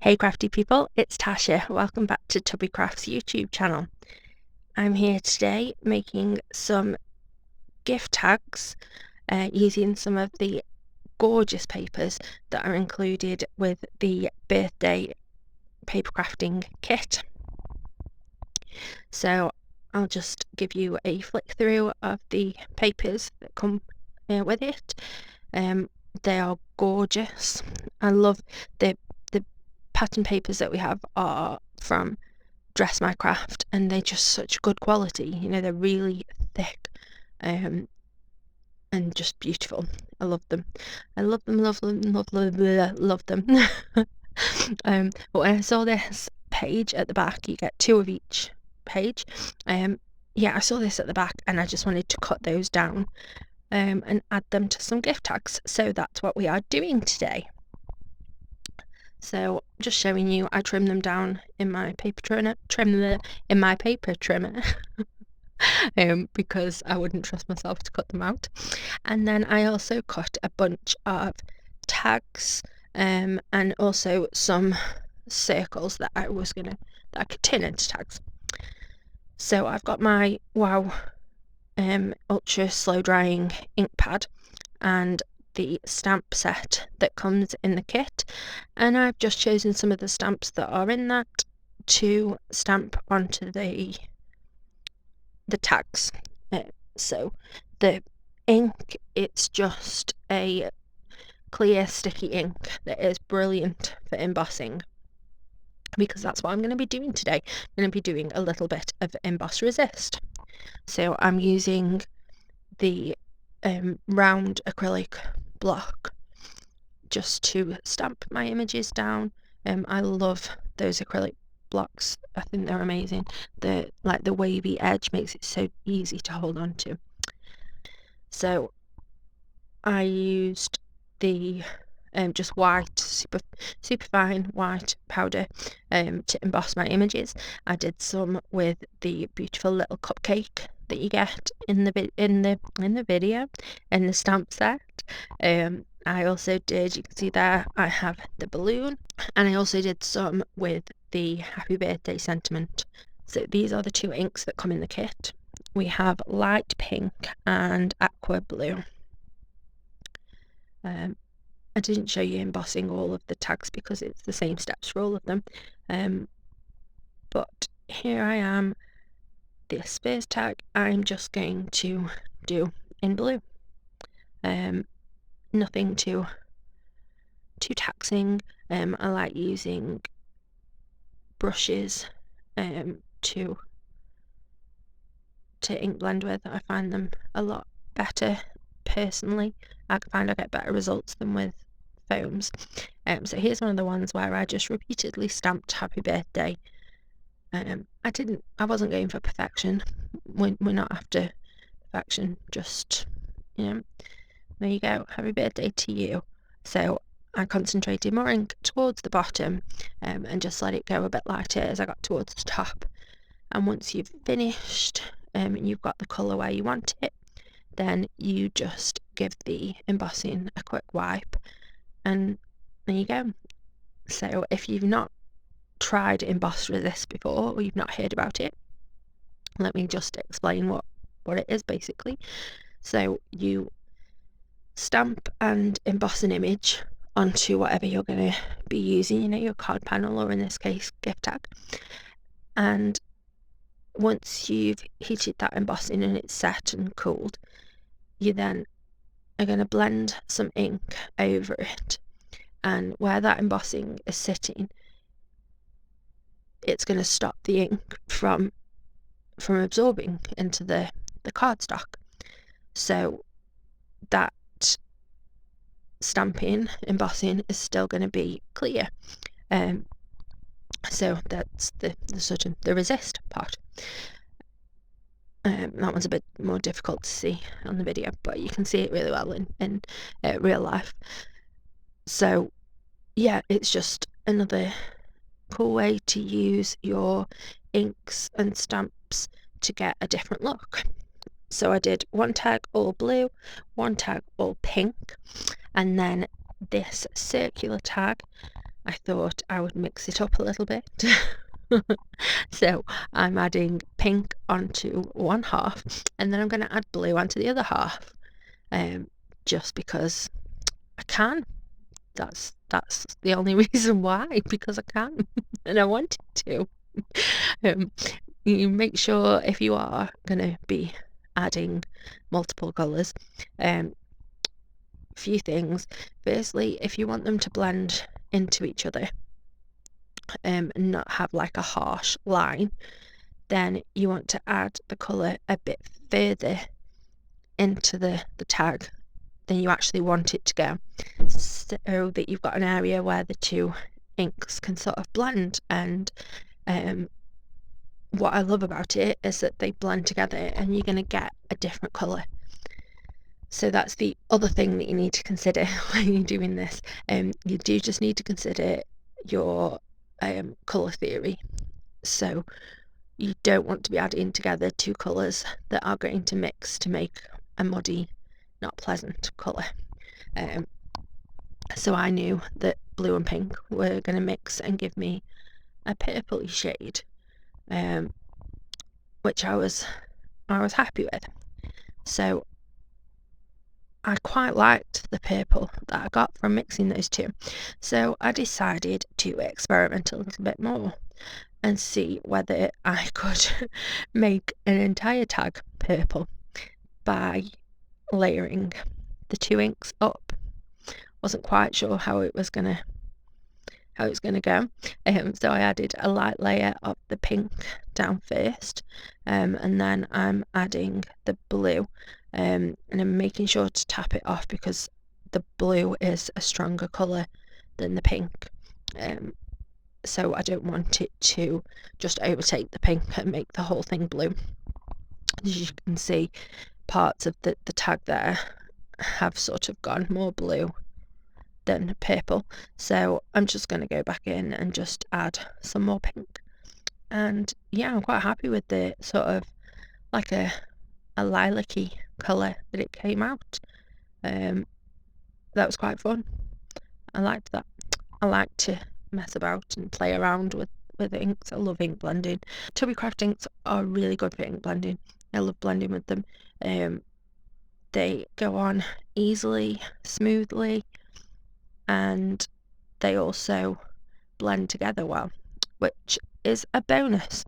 Hey crafty people, it's Tasha. Welcome back to Tubby Crafts YouTube channel. I'm here today making some gift tags using some of the gorgeous papers that are included with the birthday papercrafting kit. So I'll just give you a flick through of the papers that come with it. They are gorgeous. I love the pattern papers that we have are from Dress My Craft, and they're just such good quality. You know, they're really thick and just beautiful. I love them. I love them, love them, love them. But when I saw this page at the back, you get two of each page. Yeah, I saw this at the back and I just wanted to cut those down and add them to some gift tags. So that's what we are doing today. So just showing you, I trim them down in my paper trimmer, because I wouldn't trust myself to cut them out. And then I also cut a bunch of tags and also some circles that I could turn into tags. So I've got my Wow ultra slow drying ink pad and the stamp set that comes in the kit, and I've just chosen some of the stamps that are in that to stamp onto the tags. So the ink, it's just a clear sticky ink that is brilliant for embossing, because that's what I'm going to be doing today. I'm going to be doing a little bit of emboss resist. So I'm using the round acrylic block just to stamp my images down. I love those acrylic blocks. I think they're amazing. The wavy edge makes it so easy to hold on to. So I used the just white, super fine white powder to emboss my images. I did some with the beautiful little cupcake that you get in the video in the stamp set. I also did, you can see there, I have the balloon, and I also did some with the happy birthday sentiment. So these are the two inks that come in the kit. We have light pink and aqua blue. I didn't show you embossing all of the tags because it's the same steps for all of them. But here I am. This first tag I'm just going to do in blue. Nothing too taxing. I like using brushes to ink blend with. I find them a lot better personally. I find I get better results than with foams. So here's one of the ones where I just repeatedly stamped happy birthday. I wasn't going for perfection. We're not after perfection, just, you know, there you go, happy birthday to you. So I concentrated more ink towards the bottom and just let it go a bit lighter as I got towards the top. And once you've finished and you've got the colour where you want it, then you just give the embossing a quick wipe and there you go. So if you've not tried Emboss Resist before, or you've not heard about it, let me just explain what it is basically. So you stamp and emboss an image onto whatever you're going to be using, you know, your card panel, or in this case gift tag, and once you've heated that embossing and it's set and cooled, you then are going to blend some ink over it, and where that embossing is sitting, it's going to stop the ink from absorbing into the cardstock. So that stamping, embossing is still going to be clear. So that's the sort of the resist part. That one's a bit more difficult to see on the video, but you can see it really well in real life. So yeah, it's just another cool way to use your inks and stamps to get a different look. So I did one tag all blue, one tag all pink, and then this circular tag I thought I would mix it up a little bit. So I'm adding pink onto one half, and then I'm going to add blue onto the other half, just because I can. That's the only reason why, because I can and I wanted to. You make sure, if you are going to be adding multiple colours, few things. Firstly, if you want them to blend into each other, and not have like a harsh line, then you want to add the colour a bit further into the tag than you actually want it to go, so that you've got an area where the two inks can sort of blend. And what I love about it is that they blend together and you're going to get a different colour. So that's the other thing that you need to consider when you're doing this. You do just need to consider your colour theory. So you don't want to be adding together two colours that are going to mix to make a muddy, not pleasant colour. So I knew that blue and pink were going to mix and give me a purpley shade, which I was happy with. So I quite liked the purple that I got from mixing those two. So I decided to experiment a little bit more and see whether I could make an entire tag purple by layering the two inks up. Wasn't quite sure how it was gonna go. So I added a light layer of the pink down first, and then I'm adding the blue, and I'm making sure to tap it off because the blue is a stronger colour than the pink. So I don't want it to just overtake the pink and make the whole thing blue. As you can see, parts of the tag there have sort of gone more blue than purple, so I'm just going to go back in and just add some more pink. And yeah, I'm quite happy with the sort of like a lilac-y colour that it came out. That was quite fun. I liked that. I like to mess about and play around with inks. I love ink blending. Papercraft inks are really good for ink blending. I love blending with them. They go on easily, smoothly, and they also blend together well, which is a bonus.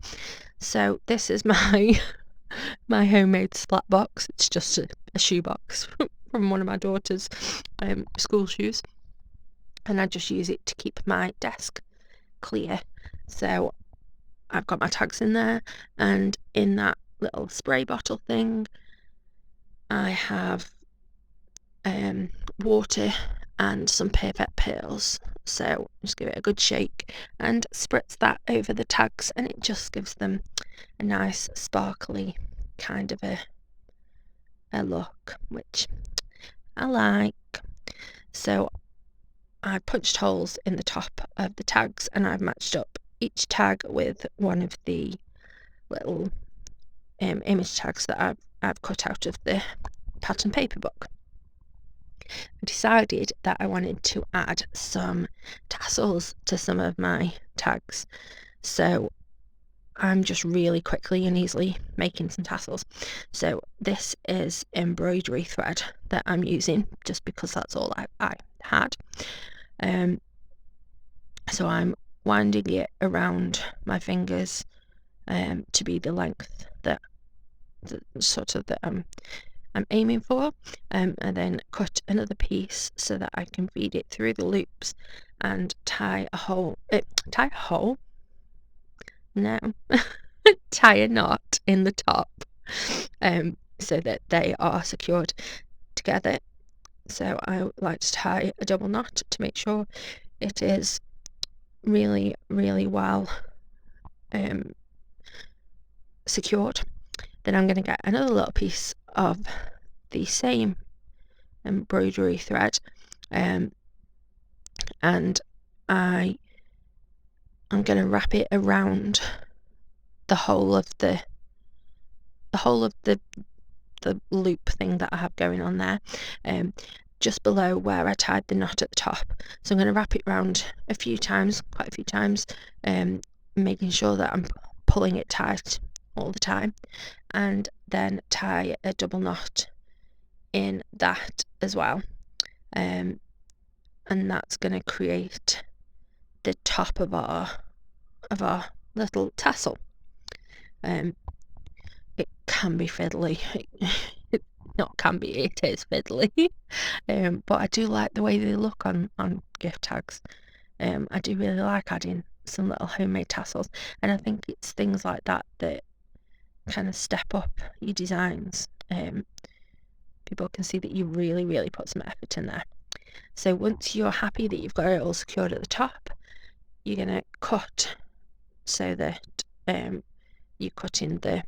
So this is my homemade splat box. It's just a shoe box from one of my daughter's school shoes, and I just use it to keep my desk clear. So I've got my tags in there, and in that little spray bottle thing I have water and some perfect pearls. So just give it a good shake and spritz that over the tags, and it just gives them a nice sparkly kind of a look, which I like. So I punched holes in the top of the tags, and I've matched up each tag with one of the little image tags that I've cut out of the pattern paper book. I decided that I wanted to add some tassels to some of my tags, so I'm just really quickly and easily making some tassels. So this is embroidery thread that I'm using just because that's all I had. So I'm winding it around my fingers to be the length that I'm aiming for, and then cut another piece so that I can feed it through the loops and tie a knot in the top, so that they are secured together. So I like to tie a double knot to make sure it is really, really well secured. Then I'm going to get another little piece of the same embroidery thread, and I'm going to wrap it around the whole of the loop thing that I have going on there, just below where I tied the knot at the top. So I'm going to wrap it round a few times, quite a few times, making sure that I'm pulling it tight all the time, and then tie a double knot in that as well, and that's going to create the top of our little tassel. It can be fiddly. Not can be, it is fiddly. But I do like the way they look on gift tags. I do really like adding some little homemade tassels, and I think it's things like that that kind of step up your designs. People can see that you really put some effort in there. So once you're happy that you've got it all secured at the top, you're going to cut so that you cut in the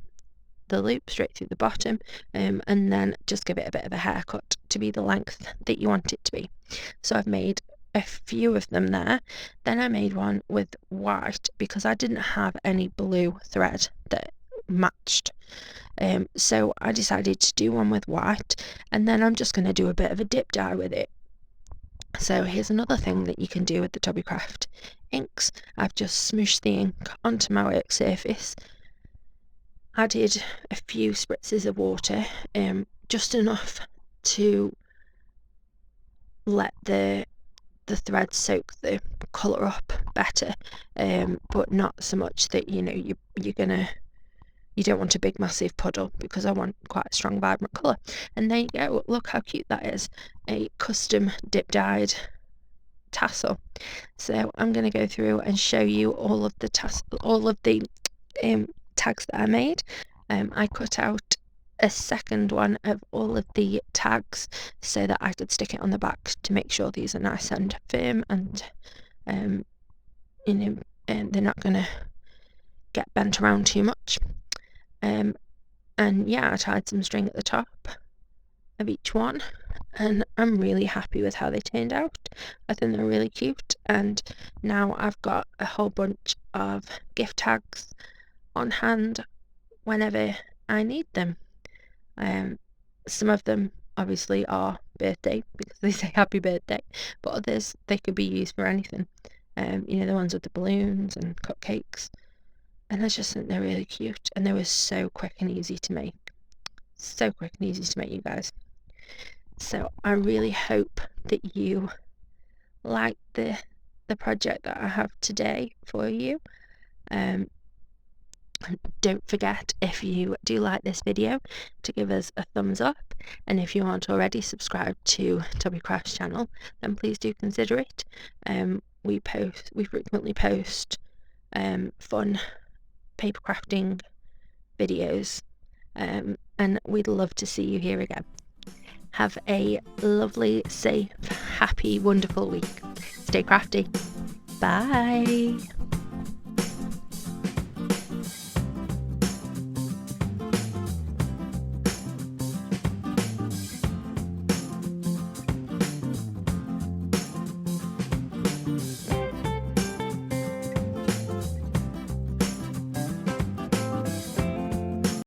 loop straight through the bottom, and then just give it a bit of a haircut to be the length that you want it to be. So I've made a few of them there. Then I made one with white because I didn't have any blue thread that matched, so I decided to do one with white, and then I'm just going to do a bit of a dip dye with it. So here's another thing that you can do with the Hobbycraft inks. I've just smooshed the ink onto my work surface, added a few spritzes of water, just enough to let the thread soak the colour up better, but not so much that you don't want a big massive puddle, because I want quite a strong vibrant colour. And there you go, look how cute that is, a custom dip dyed tassel. So I'm going to go through and show you all of the tags that I made. I cut out a second one of all of the tags so that I could stick it on the back to make sure these are nice and firm, and they're not going to get bent around too much. And yeah, I tied some string at the top of each one, and I'm really happy with how they turned out. I think they're really cute, and now I've got a whole bunch of gift tags on hand whenever I need them. Some of them obviously are birthday because they say happy birthday, but others, they could be used for anything. The ones with the balloons and cupcakes, and I just think they're really cute, and they were so quick and easy to make. So quick and easy to make, you guys. So I really hope that you like the project that I have today for you. Don't forget, if you do like this video, to give us a thumbs up, and if you aren't already subscribed to Hobbycraft's channel, then please do consider it. We frequently post fun papercrafting videos, and we'd love to see you here again. Have a lovely, safe, happy, wonderful week. Stay crafty. Bye.